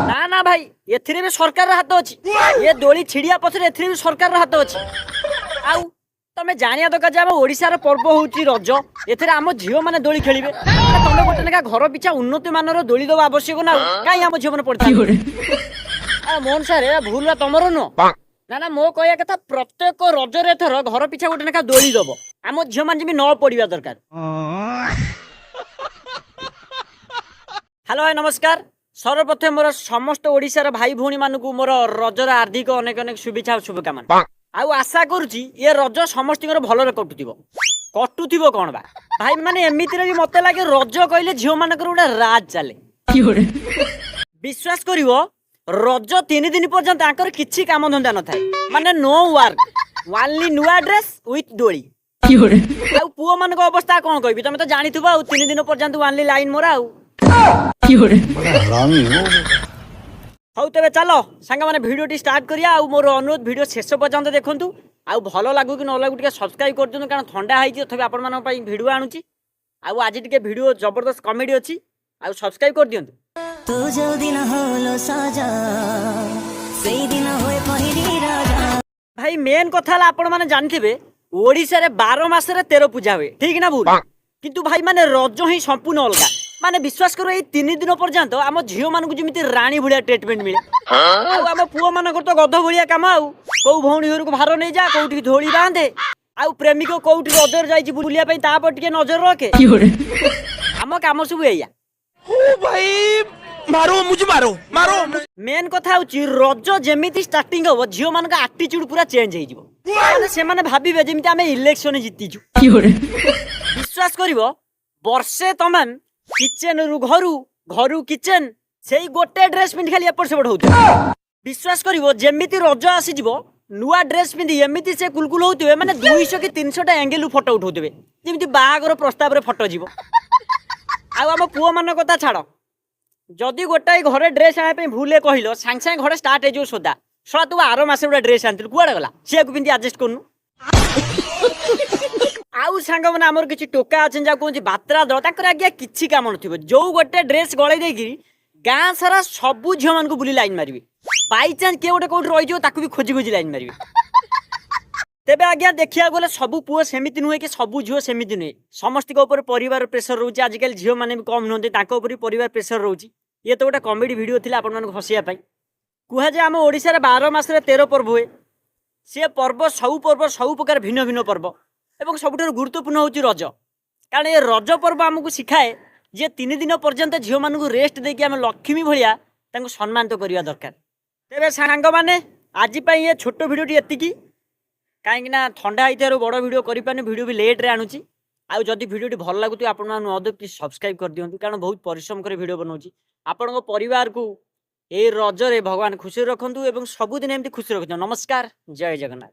ना ना भाई एथिरे भी सरकार हाथ अच्छी ये दोली छिड़िया पछरे एथिरे भी सरकार हाथ अच्छी आउ तमे जानिया दरकार जे आम ओडिशार पर्व होउची रज एथिरे आम झियो माने दोली खेलिबे तमे गोटे नेका घर पिछा उन्नति मानर दोली दबा आवश्यक ना काई आम झियो माने पड़ता मोहन सारे भूल तमरो नो ना ना मो कहया कथा प्रत्येक रज रे थर घर पिछा गोटे नेका दोली दबो आम झियो माने जिमि न पड़िबा दरकार। हेलो नमस्कार सर्वप्रथम मोर समस्त ओडिशार भाई भौणी मानकु मोर रजर हार्दिक अनेक अनेक शुभेच्छा और शुभकामना आउ आशा करुची ये रज समस्त भलरे कटुथिबो कौन बा भाई माने एमितिरे भी मते लागे रज कहले झियो मानकर गोटे राज चले विश्वास करिवो रज 3 दिन पर्यंत आकर किछि काम धंदा न थाए माने नो वर्क ओनली नुआ ड्रेस विथ दोली आउ पुओ मानको अवस्था कोन कहबी तमे तो जानिथुबो आउ 3 दिन पर्यंत ओनली लाइन मोरा आउ हौ तेरे चलो सांग मैंने भिडियो स्टार्ट करिया आ मोर अनुरोध भिडियो शेष पर्यंत देखंतु आउ भल लागू कि न लागू टिके सब्सक्राइब कर दियंतु कारण ठंडा हाइछि तथापि आपण मानन पई भिडियो आनुची आउ आज टिके भिडियो जबरदस्त कॉमेडी अछि आउ सब्सक्राइब कर दियंतु तो जो दिन होलो साजा सेई दिन होय पहिली राजा भाई मेन कथा ला आपण माने जानिथिबे ओडिसा रे 12 मास रे 13 पूजा हुए ठीक ना भूल किंतु भाई माने रज ही संपूर्ण अलगा माने विश्वास करो ये 3 दिन पर्यंत आम झील मानक जमी राणी भाया ट्रिटमेंट मिले आम पुओ मान तो गध भाया कम आउ कौ भौणी घर को भार नहीं जा कौटी धोली बांधे आउ प्रेमिक कौटी रजर जाइए बुलिया टे नजर रखे आम कम सब या मारो मुझे मारो मारो मेन कथा हूँ रज जमी स्टार्टिंग हम झील मान आटीट्यूड पूरा चेंज हो भावे जमी आम इलेक्शन जीतीचु विश्वास कर वर्षे तमाम किचन रु घरू घरू किचन से गोटे ड्रेस पिंधि खाली एपट सेपट होते विश्वास करिवो जेमिति रज आसी जीवो नुआ ड्रेस पिंधि एमिति से कुलकुल होते माने 200 कि 300 टा एंगल फोटो उठाउतबे जेमिति बाहागर प्रस्ताव रे फोटो जीवो आ हम पुओ मान कथा छाड़ जदि गोटाई घरे ड्रेस आने पे भूले कहलो सांग सांग घरे स्टार्ट हे जो सोदा सला तू 12 मास रे ड्रेस आनतिल कुआडे गला से को पिंधि एडजस्ट करनु आउ सांग मैंने आमर किसी टोका अच्छे जहाँ कौन बात्रा दल तर आज्ञा किसी काम नथिबो जो गोटे ड्रेस गले देकी गाँ सारा सबू झील मान बुली लाइन मारिबे बाई चांस किए गोटे कौट रही भी खोजी खोजी लाइन मारिबे तेबे आज्ञा देखिया गले सबू पुओ सेमिति नुहे कि सबू झील सेमिति नुहे समस्त परिवार प्रेसर रोचे आजिकल झील मैंने भी कम नुहते परिवार प्रेसर रोचे ये तो गोटे कॉमेडी वीडियो थिला आपण मानक हसिया पई कुहा जे आम ओडिसा रे 12 मास रे 13 पर्व हुए से पर्व सब प्रकार भिन्न भिन्न पर्व एवं सबुठार गुरुत्वपूर्ण होची रज कारण ये रज पर्व आमको शिखाए जे 3 दिन पर्यंत झील मानक रेस्ट देकी आम लक्ष्मी भाया सम्मानित करवा दरकार तेरे सांग मैंने आज ये छोट भिडियो एतिकी कहीं ठंडा होता बड़ भिडियो करें भिडियो भी लेट्रे आणुची आउ जदि भिडियो भल लगुच आप प्लीज सब्सक्राइब कर दिंतु कारण बहुत परिश्रम कर भिडियो बनाऊँगी आपण परिवार को ये रजरे भगवान खुशी रखु एवं सबुदिन एमती खुशी रखु नमस्कार जय जगन्नाथ।